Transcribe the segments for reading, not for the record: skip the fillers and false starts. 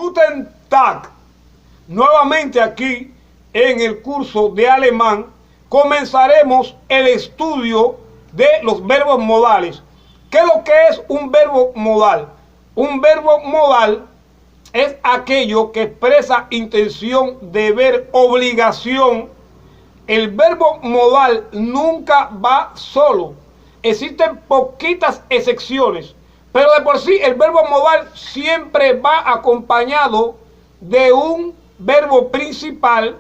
Guten Tag. Nuevamente aquí en el curso de alemán comenzaremos el estudio de los verbos modales. ¿Qué es lo que es un verbo modal? Un verbo modal es aquello que expresa intención, deber, obligación. El verbo modal nunca va solo. Existen poquitas excepciones, pero de por sí el verbo modal siempre va acompañado de un verbo principal,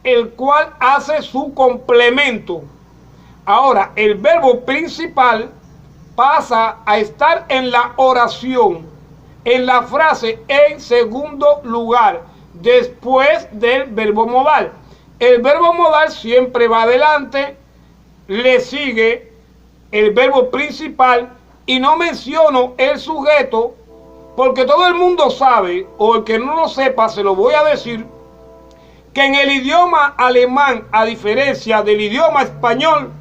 el cual hace su complemento. Ahora, el verbo principal pasa a estar en la oración, en la frase, en segundo lugar, después del verbo modal. El verbo modal siempre va adelante, le sigue el verbo principal, y no menciono el sujeto porque todo el mundo sabe, o el que no lo sepa se lo voy a decir, que en el idioma alemán, a diferencia del idioma español,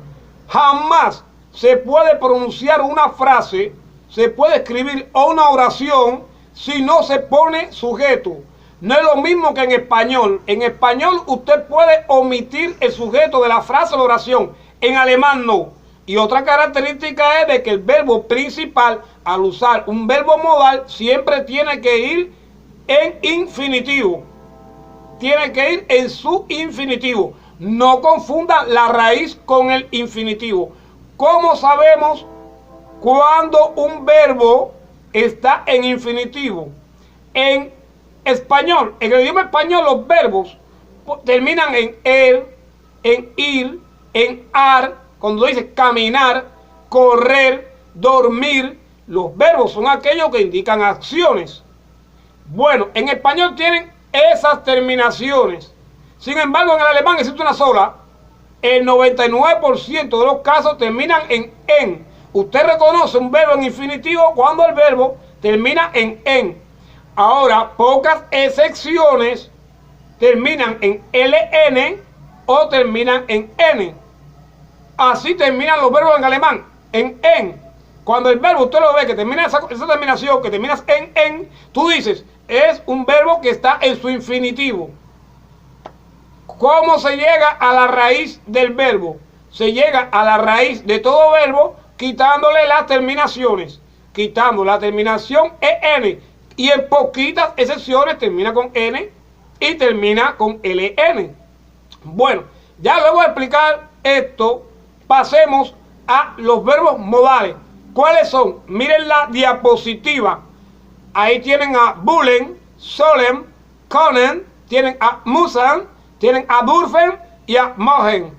jamás se puede pronunciar una frase, se puede escribir una oración si no se pone sujeto. No es lo mismo que en español. En español usted puede omitir el sujeto de la frase o la oración. En alemán no. Y otra característica es de que el verbo principal, al usar un verbo modal, siempre tiene que ir en infinitivo. Tiene que ir en su infinitivo. No confunda la raíz con el infinitivo. ¿Cómo sabemos cuando un verbo está en infinitivo? En español, en el idioma español, los verbos terminan en er, en ir, en ar. Cuando dice caminar, correr, dormir, los verbos son aquellos que indican acciones. Bueno, en español tienen esas terminaciones. Sin embargo, en el alemán existe una sola. El 99% de los casos terminan en en. Usted reconoce un verbo en infinitivo cuando el verbo termina en en. Ahora, pocas excepciones terminan en ln o terminan en n. Así terminan los verbos en alemán, en. Cuando el verbo usted lo ve que termina esa terminación, que terminas en, tú dices, es un verbo que está en su infinitivo. ¿Cómo se llega a la raíz del verbo? Se llega a la raíz de todo verbo quitándole las terminaciones. Quitando la terminación en. Y en poquitas excepciones termina con n y termina con ln. Bueno, ya luego de explicar esto, pasemos a los verbos modales. ¿Cuáles son? Miren la diapositiva. Ahí tienen a bullen, sollen, können, tienen a müssen, tienen a dürfen y a mögen.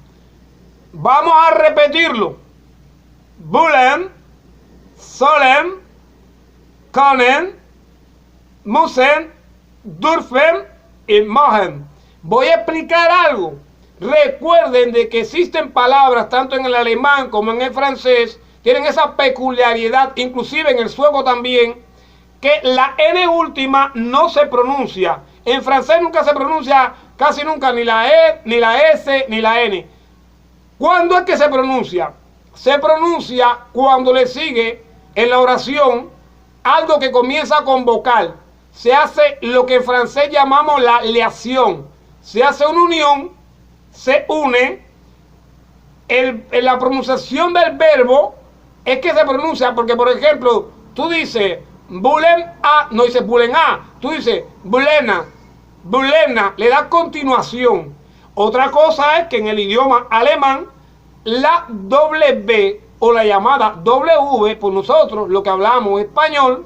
Vamos a repetirlo. Bullen, sollen, können, müssen, dürfen y mögen. Voy a explicar algo. Recuerden de que existen palabras, tanto en el alemán como en el francés, tienen esa peculiaridad, inclusive en el sueco también, que la N última no se pronuncia. En francés nunca se pronuncia, casi nunca, ni la E, ni la S, ni la N. ¿Cuándo es que se pronuncia? Se pronuncia cuando le sigue en la oración algo que comienza con vocal. Se hace lo que en francés llamamos la liación. Se hace una unión, se une. La pronunciación del verbo es que se pronuncia, porque por ejemplo, tú dices bullen a, no dices bullen a, tú dices bullena, bullena, le das continuación. Otra cosa es que en el idioma alemán, la W o la llamada W, por nosotros, lo que hablamos español,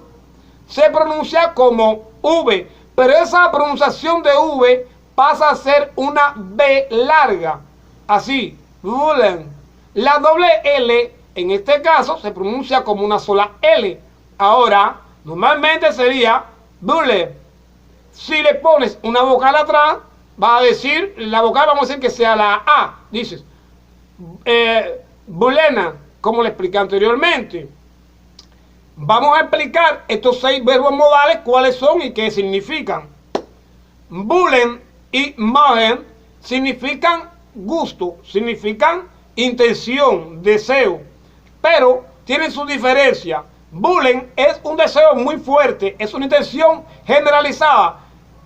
se pronuncia como V, pero esa pronunciación de V pasa a ser una B larga, así, bullen. La doble L, en este caso, se pronuncia como una sola L. Ahora, normalmente sería bulle. Si le pones una vocal atrás, va a decir, la vocal vamos a decir que sea la A. Dices, bullena, como le expliqué anteriormente. Vamos a explicar estos 6 verbos modales, cuáles son y qué significan. Bullen y mögen significan gusto, significan intención, deseo, pero tienen su diferencia. Wollen es un deseo muy fuerte, es una intención generalizada.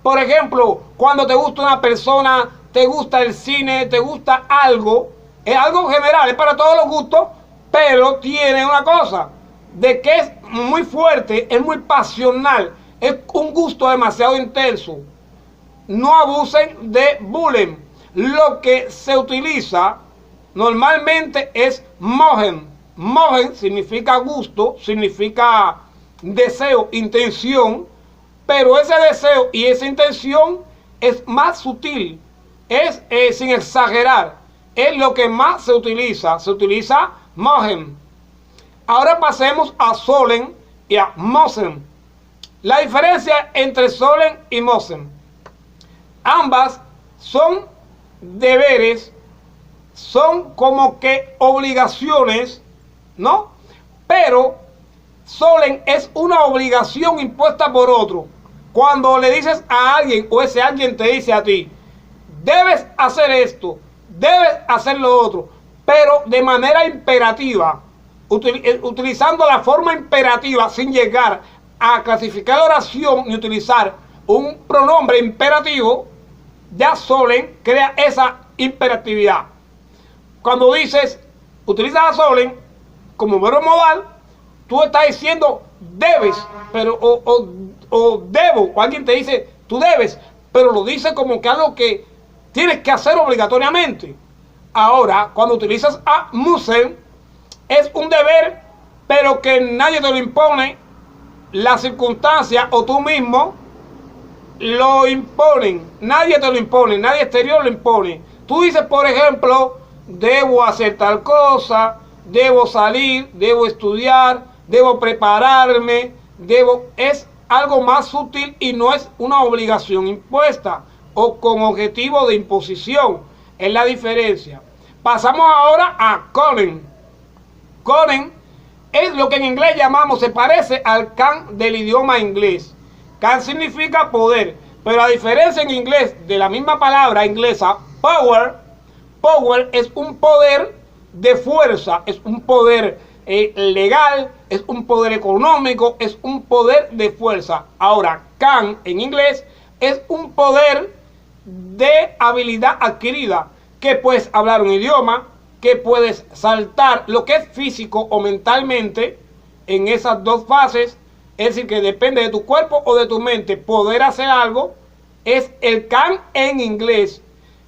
Por ejemplo, cuando te gusta una persona, te gusta el cine, te gusta algo, es algo general, es para todos los gustos, pero tiene una cosa, de que es muy fuerte, es muy pasional, es un gusto demasiado intenso. No abusen de Wollen. Lo que se utiliza normalmente es mogen. Mogen significa gusto, significa deseo, intención, pero ese deseo y esa intención es más sutil, es sin exagerar, es lo que más se utiliza mogen. Ahora pasemos a sollen y a müssen. La diferencia entre sollen y müssen: ambas son deberes, son como que obligaciones, ¿no? Pero sollen es una obligación impuesta por otro. Cuando le dices a alguien o ese alguien te dice a ti, debes hacer esto, debes hacer lo otro, pero de manera imperativa, utilizando la forma imperativa sin llegar a clasificar la oración ni utilizar un pronombre imperativo, ya sollen crea esa imperatividad. Cuando dices, utilizas a sollen como verbo modal, tú estás diciendo debes, pero o debo, o alguien te dice tú debes, pero lo dice como que algo que tienes que hacer obligatoriamente. Ahora, cuando utilizas a müssen, es un deber, pero que nadie te lo impone, la circunstancia o tú mismo lo imponen, nadie te lo impone, nadie exterior lo impone. Tú dices, por ejemplo, debo hacer tal cosa, debo salir, debo estudiar, debo prepararme, es algo más sutil y no es una obligación impuesta o con objetivo de imposición. Es la diferencia. Pasamos ahora a können. Können es lo que en inglés llamamos, se parece al can del idioma inglés. Can significa poder, pero a diferencia en inglés de la misma palabra inglesa, power, power es un poder de fuerza, es un poder legal, es un poder económico, es un poder de fuerza. Ahora, can en inglés es un poder de habilidad adquirida, que puedes hablar un idioma, que puedes saltar, lo que es físico o mentalmente, en esas dos fases. Es decir, que depende de tu cuerpo o de tu mente poder hacer algo, es el can en inglés.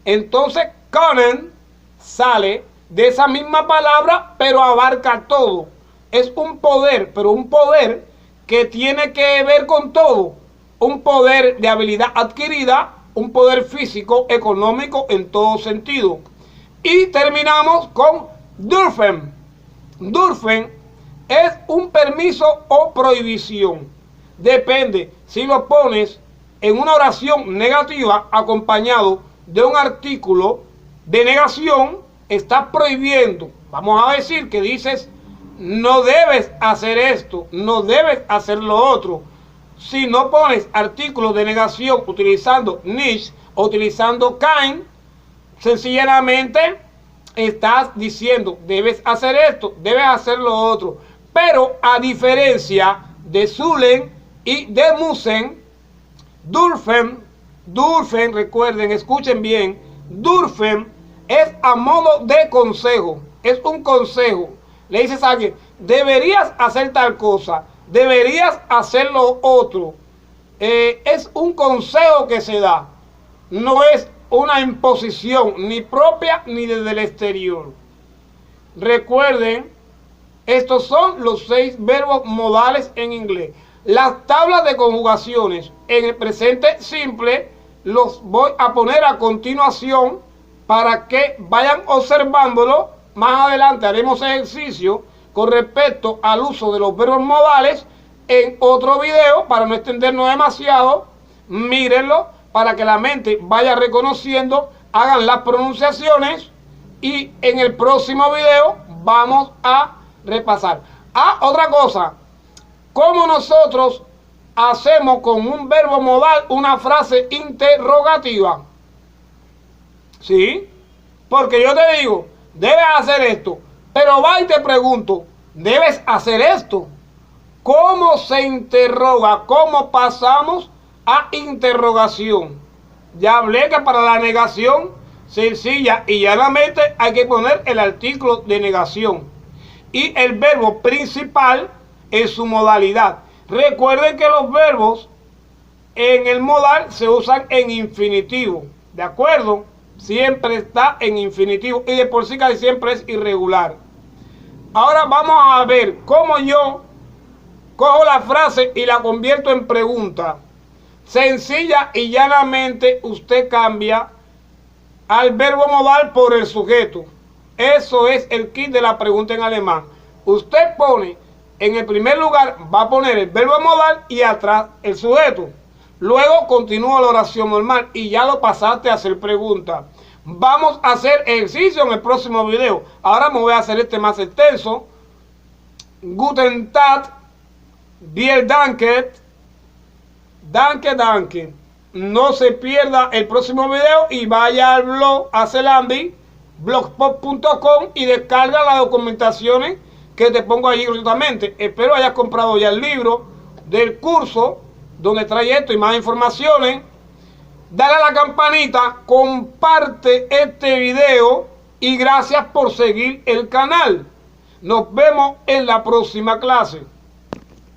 Entonces, können sale de esa misma palabra, pero abarca todo. Es un poder, pero un poder que tiene que ver con todo. Un poder de habilidad adquirida, un poder físico, económico, en todo sentido. Y terminamos con dürfen. Dürfen es un permiso o prohibición. Depende si lo pones en una oración negativa acompañado de un artículo de negación, estás prohibiendo. Vamos a decir que dices, no debes hacer esto, no debes hacer lo otro. Si no pones artículos de negación utilizando nicht o utilizando kein, sencillamente estás diciendo, debes hacer esto, debes hacer lo otro. Pero a diferencia de sollen y de müssen, dürfen, recuerden, escuchen bien, dürfen es a modo de consejo, es un consejo. Le dices a alguien, deberías hacer tal cosa, deberías hacer lo otro. Es un consejo que se da, no es una imposición ni propia ni desde el exterior. Recuerden, estos son los 6 verbos modales en inglés. Las tablas de conjugaciones en el presente simple los voy a poner a continuación para que vayan observándolo. Más adelante haremos ejercicio con respecto al uso de los verbos modales en otro video para no extendernos demasiado. Mírenlo para que la mente vaya reconociendo, hagan las pronunciaciones y en el próximo video vamos a repasar. Otra cosa, ¿cómo nosotros hacemos con un verbo modal una frase interrogativa? ¿Sí? Porque yo te digo, debes hacer esto, pero va y te pregunto, ¿debes hacer esto? ¿Cómo se interroga? ¿Cómo pasamos a interrogación? Ya hablé que para la negación sencilla y llanamente hay que poner el artículo de negación y el verbo principal en su modalidad. Recuerden que los verbos en el modal se usan en infinitivo, ¿de acuerdo? Siempre está en infinitivo y de por sí casi siempre es irregular. Ahora vamos a ver cómo yo cojo la frase y la convierto en pregunta. Sencilla y llanamente usted cambia al verbo modal por el sujeto. Eso es el kit de la pregunta en alemán. Usted pone, en el primer lugar va a poner el verbo modal y atrás el sujeto. Luego continúa la oración normal y ya lo pasaste a hacer pregunta. Vamos a hacer ejercicio en el próximo video. Ahora me voy a hacer este más extenso. Guten Tag, vielen Dank, danke. No se pierda el próximo video y vaya al blog Acelandi, blogspot.com y descarga las documentaciones que te pongo allí gratuitamente. Espero hayas comprado ya el libro del curso donde trae esto y más informaciones. Dale a la campanita, comparte este video y gracias por seguir el canal. Nos vemos en la próxima clase.